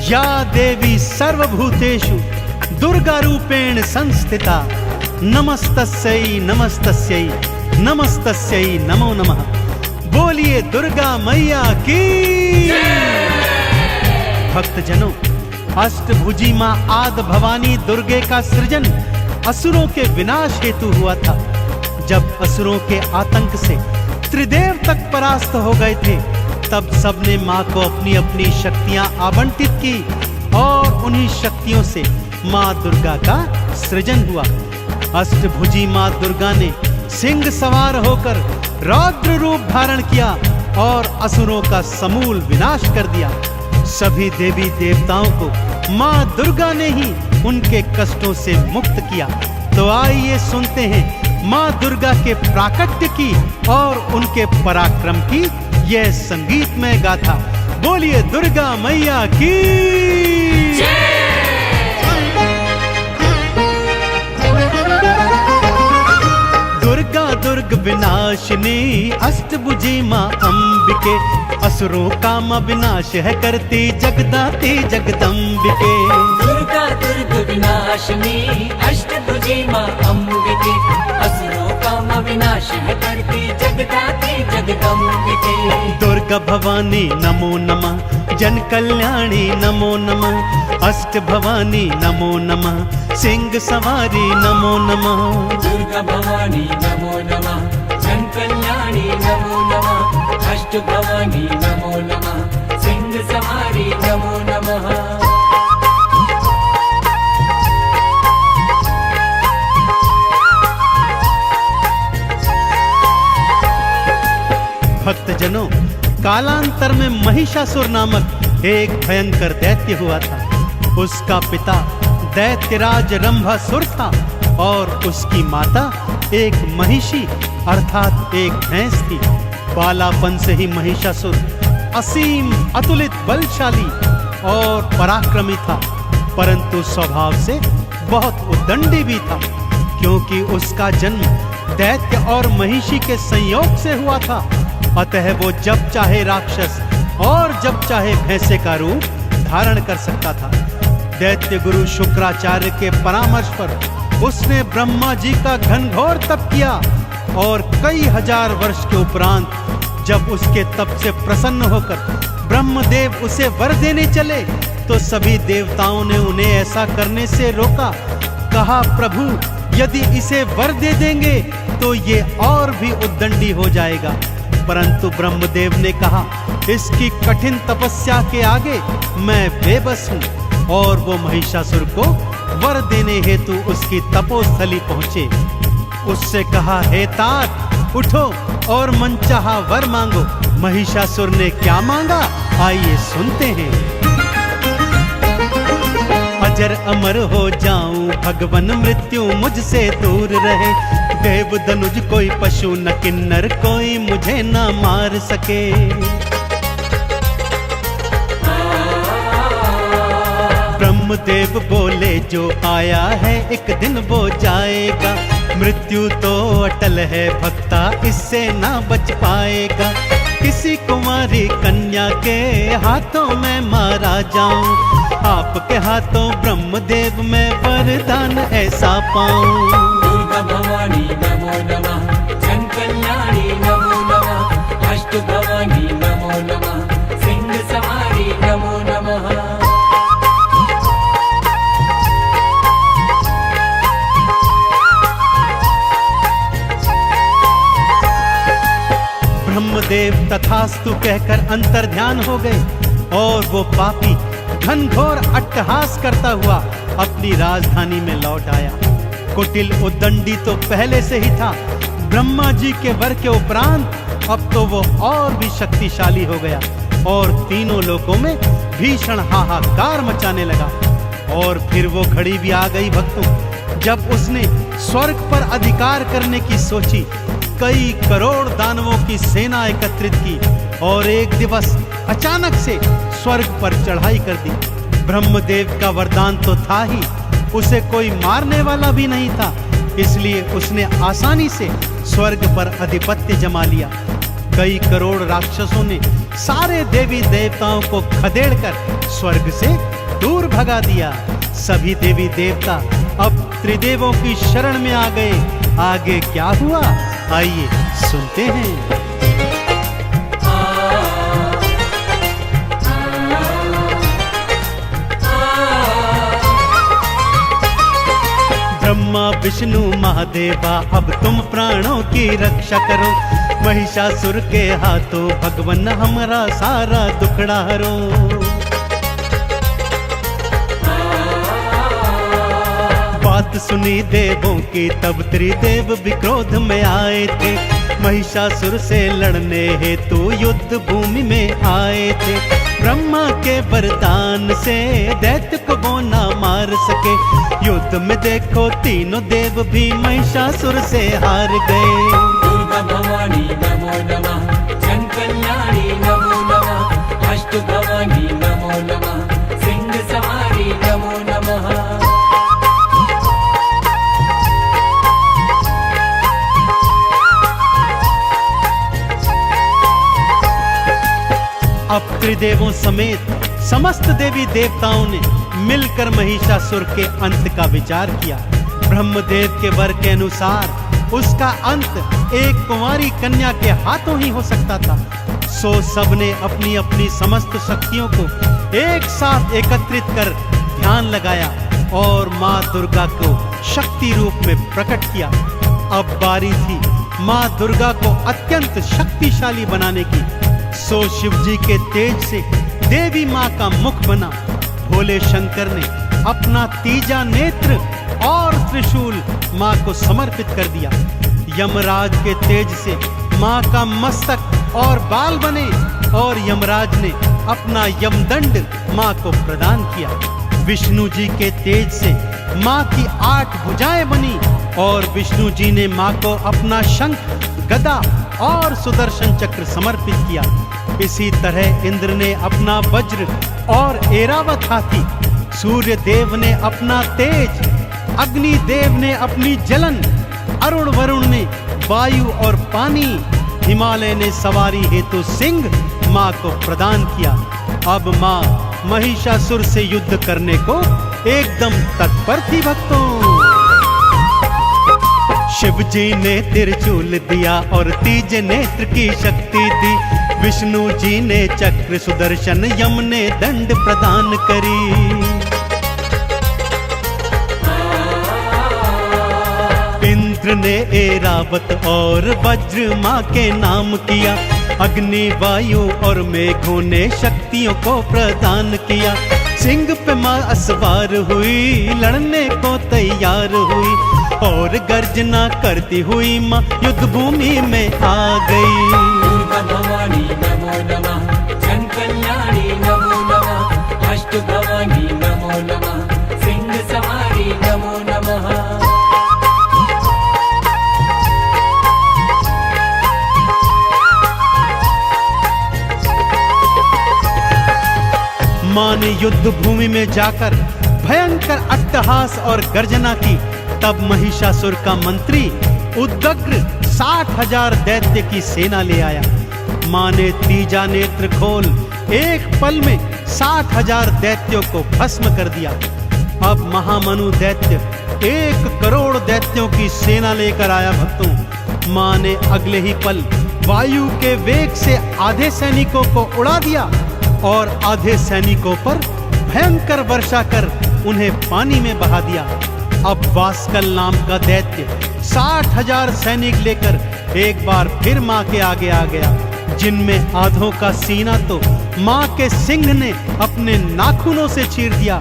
या देवी सर्वभूतेषु दुर्गा रूपेण संस्थिता नमस्तस्यै नमस्तस्यै नमस्तस्यै नमो नमः। बोलिए दुर्गा मैया की। भक्तजनों, अष्टभुजी मां आदि भवानी दुर्गे का सृजन असुरों के विनाश हेतु हुआ था। जब असुरों के आतंक से त्रिदेव तक परास्त हो गए थे, तब सबने मां को अपनी अपनी शक्तियां आवंटित की और उन्हीं शक्तियों से मां दुर्गा का सृजन हुआ। अष्टभुजी मां दुर्गा ने सिंह सवार होकर रौद्र रूप धारण किया और असुरों का समूल विनाश कर दिया। सभी देवी देवताओं को मां दुर्गा ने ही उनके कष्टों से मुक्त किया। तो आइए सुनते हैं मां दुर्गा के प्राकट्य की और उनके पराक्रम की यह संगीतमय गाथा। बोलिए दुर्गा मैया की। दुर्गा दुर्ग विनाशिनी अष्टभुजी मां अंबिके, असुरों का मां विनाश है करती जगदाती जगदम्बिके। दुर्गा दुर्ग विनाशिनी अष्टभुजी मां अंबिके, असुरों का मां विनाश है करती जगदाती जगदम्बिके। दुर्गा भवानी नमो नमः, जन कल्याणी नमो नमः, अष्ट भवानी नमो नमः, सिंह सवारी नमो नमः। दुर्गा भवानी नमो नमः, जन कल्याणी नमो नमः, अष्ट भवानी नमो नमः, सिंह सवारी नमो नमः। भक्तजनों, कालांतर में महिषासुर नामक एक भयंकर दैत्य हुआ था। उसका पिता दैत्यराज रंभासुर था और उसकी माता एक महिषी अर्थात एक भैंस थी। बालापन से ही महिषासुर असीम अतुलित बलशाली और पराक्रमी था, परंतु स्वभाव से बहुत उद्दंडी भी था, क्योंकि उसका जन्म दैत्य और महिषी के संयोग से हुआ था। अतः वो जब चाहे राक्षस और जब चाहे भैंसे का रूप धारण कर सकता था। दैत्य गुरु शुक्राचार्य के परामर्श पर उसने ब्रह्मा जी का घनघोर तप किया और कई हजार वर्ष के उपरांत जब उसके तप से प्रसन्न होकर ब्रह्मदेव उसे वर देने चले, तो सभी देवताओं ने उन्हें ऐसा करने से रोका। कहा, प्रभु यदि इसे वर दे देंगे तो ये और भी उद्दंडी हो जाएगा। परंतु ब्रह्मदेव ने कहा, इसकी कठिन तपस्या के आगे मैं बेबस हूँ। और वो महिषासुर को वर देने हेतु उसकी तपोस्थली पहुंचे। उससे कहा, हे तात, उठो और मनचाहा वर मांगो। महिषासुर ने क्या मांगा, आइए सुनते हैं। अजर अमर हो जाऊं, भगवन मृत्यु मुझसे दूर रहे। देव धनुज कोई पशु न किन्नर कोई मुझे न मार सके। ब्रह्मदेव बोले, जो आया है एक दिन वो जाएगा। मृत्यु तो अटल है भक्ता, इससे ना बच पाएगा। किसी कुमारी कन्या के हाथों में मारा जाऊं, आपके हाथों ब्रह्मदेव में वरदान ऐसा पाऊं। दुर्गा भवानी नमो नमः, जन कल्याणी नमो नमः, अष्ट भवानी नमो नमः, सिंह सवारी नमो नमः। ब्रह्मदेव तथास्तु कहकर अंतर्ध्यान हो गए और वो पापी घनघोर अट्टहास करता हुआ अपनी राजधानी में लौट आया। कुटिल उद्दंडी तो पहले से ही था, ब्रह्मा जी के वर के उपरांत अब तो वो और भी शक्तिशाली हो गया और तीनों लोकों में भीषण हाहाकार मचाने लगा। और फिर वो घड़ी भी आ गई भक्तों, जब उसने स्वर्ग पर अधिकार करने की सोची। कई करोड़ दानवों की सेना एकत्रित की और एक दिवस अचानक से स्वर्ग पर चढ़ाई कर दी। ब्रह्मदेव का वरदान तो था ही, उसे कोई मारने वाला भी नहीं था, इसलिए उसने आसानी से स्वर्ग पर अधिपत्य जमा लिया। कई करोड़ राक्षसों ने सारे देवी देवताओं को खदेड़कर स्वर्ग से दूर भगा दिया। सभी देवी देवता अब त्रिदेवों की शरण में आ गए। आगे क्या हुआ, आइए सुनते हैं। ब्रह्मा विष्णु महादेवा अब तुम प्राणों की रक्षा करो, महिषासुर के हाथों भगवन हमारा सारा दुखड़ा हरो। बात सुनी देवों की तब त्रिदेव भी क्रोध में आए थे, महिषासुर से लड़ने हेतु युद्ध भूमि में आए थे। ब्रह्मा के वरदान से दैत्य को वो ना मार सके, युद्ध में देखो तीनों देव भी महिषासुर से हार गए। दुर्गा भवानी नमो नमः, जन कल्याणी नमो नमः, अष्ट भवानी नमो नमः, सिंह सवारी नमो नमः। अब त्रिदेवों समेत समस्त देवी देवताओं ने मिलकर महिषासुर के अंत का विचार किया। ब्रह्मदेव के वर के अनुसार उसका अंत एक कुंवारी कन्या के हाथों ही हो सकता था। सो सबने अपनी अपनी समस्त शक्तियों को एक साथ एकत्रित कर ध्यान लगाया और माँ दुर्गा को शक्ति रूप में प्रकट किया। अब बारी थी माँ दुर्गा को अत्यंत शक्तिशाली बनाने की। सो शिवजी के तेज से देवी माँ का मुख बना। भोले शंकर ने अपना तीजा नेत्र और त्रिशूल माँ को समर्पित कर दिया। यमराज के तेज से माँ का मस्तक और बाल बने और यमराज ने अपना यमदंड माँ को प्रदान किया। विष्णु जी के तेज से माँ की 8 भुजाएं बनी और विष्णु जी ने माँ को अपना शंख, गदा और सुदर्शन चक्र समर्पित किया। इसी तरह इंद्र ने अपना वज्र और ऐरावत हाथी, सूर्य देव ने अपना तेज, अग्नि देव ने अपनी जलन, अरुण वरुण ने वायु और पानी, हिमालय ने सवारी हेतु सिंह माँ को प्रदान किया। अब माँ महिषासुर से युद्ध करने को एकदम तत्पर थी भक्तों। शिव जी ने त्रिशूल दिया और तीज नेत्र की शक्ति दी। विष्णु जी ने चक्र सुदर्शन, यम ने दंड प्रदान करी। इंद्र ने ऐरावत और वज्र माँ के नाम किया। अग्नि, वायु और मेघों ने शक्तियों को प्रदान किया। सिंह पे माँ असवार हुई, लड़ने को तैयार हुई और गर्जना करती हुई माँ युद्ध भूमि में आ गई। दुर्गा भवानी नमो नमः, जन कल्याणी नमो नमः, अष्ट भवानी नमो नमः, सिंह सवारी नमो नमः। माँ ने युद्ध भूमि में जाकर भयंकर अट्टहास और गर्जना की। तब महिषासुर का मंत्री उदग्र 60,000 दैत्य की सेना ले आया। माँ ने तीजा नेत्र खोल एक पल में 60,000 दैत्यों को भस्म कर दिया। अब महामनु दैत्य 1 करोड़ दैत्यों की सेना लेकर आया भक्तों। माँ ने अगले ही पल वायु के वेग से आधे सैनिकों को उड़ा दिया और आधे सैनिकों पर भयंकर वर्षा कर उन्हें पानी में बहा दिया। अब वास्कल नाम का दैत्य 60,000 सैनिक लेकर एक बार फिर माँ के आगे आ गया, जिनमें आधों का सीना तो माँ के सिंह ने अपने नाखूनों से चीर दिया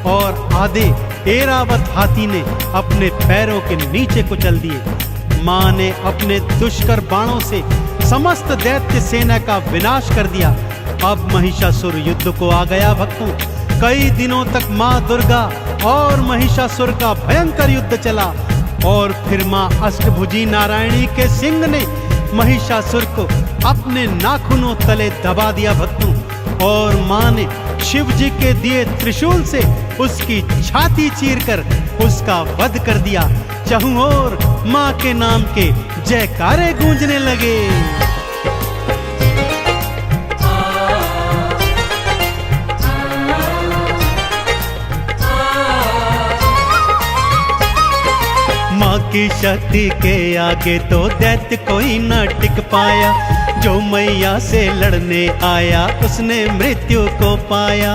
और आधे ऐरावत हाथी ने अपने पैरों के नीचे कुचल दिए। माँ ने अपने दुष्कर बाणों से समस्त दैत्य सेना का विनाश कर दिया। अब महिषासुर युद्ध को आ गया भक्तों। कई दिनों तक माँ दुर्गा और महिषासुर का भयंकर युद्ध चला और फिर माँ अष्टभुजी नारायणी के सिंह ने महिषासुर को अपने नाखूनों तले दबा दिया भक्तों। और माँ ने शिव जी के दिए त्रिशूल से उसकी छाती चीरकर उसका वध कर दिया। चहुं ओर मां के नाम के जयकारे गूंजने लगे। मां की शक्ति के आगे तो दैत्य कोई न टिक पाया। जो मैया से लड़ने आया उसने मृत्यु को पाया।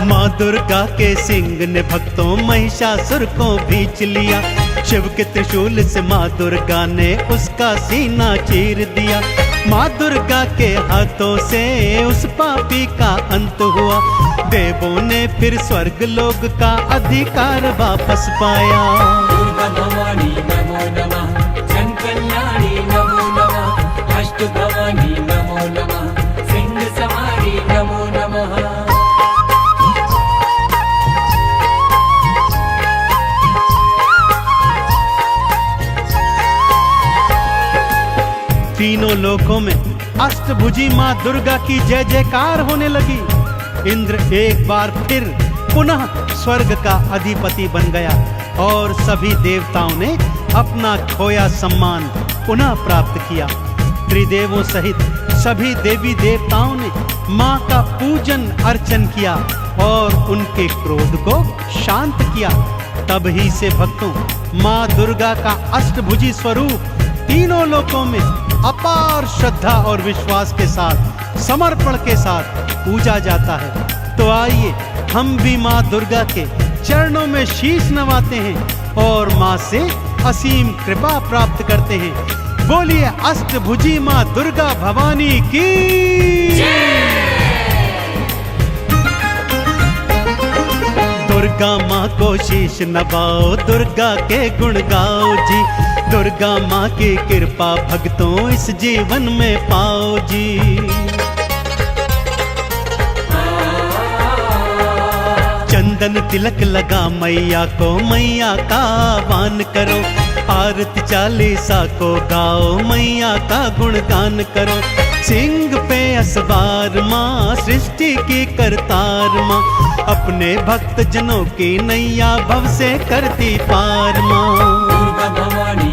मां दुर्गा के सिंह ने भक्तों महिषासुर को भींच लिया। शिव के त्रिशूल से मां दुर्गा ने उसका सीना चीर दिया। मां दुर्गा के हाथों से उस पापी का अंत हुआ। देवों ने फिर स्वर्ग लोक का अधिकार वापस पाया। दुर्गा भवानी नमो नमः, जन कल्याणी नमो नमः, अष्ट भवानी नमो नमः, सिंह सवारी नमो नमः। तीनों लोकों में अष्टभुजी मां दुर्गा की जय जयकार होने लगी। इंद्र एक बार फिर पुनः स्वर्ग का अधिपति बन गया और सभी देवताओं ने अपना खोया सम्मान पुनः प्राप्त किया। त्रिदेवों सहित सभी देवी देवताओं ने मां का पूजन अर्चन किया और उनके क्रोध को शांत किया। तब ही से भक्तों मां दुर्गा का अष्टभुजी स्वरूप तीनों लोकों में अपार श्रद्धा और विश्वास के साथ समर्पण के साथ पूजा जाता है। तो आइए हम भी मां दुर्गा के चरणों में शीश नवाते हैं और मां से असीम कृपा प्राप्त करते हैं। बोलिए अष्टभुजी मां दुर्गा भवानी की दुर्गा माँ को शीश नवाओ, दुर्गा के गुण गाओ जी। दुर्गा माँ की कृपा भक्तों इस जीवन में पाओ जी। चंदन तिलक लगा मैया को, मैया का आह्वान करो। आरती चालीसा को गाओ, मैया का गुणगान करो। सिंह पे असवार माँ, सृष्टि की करतार माँ, अपने भक्त जनों की नैया भव से करती पार माँ। दुर्गा भवानी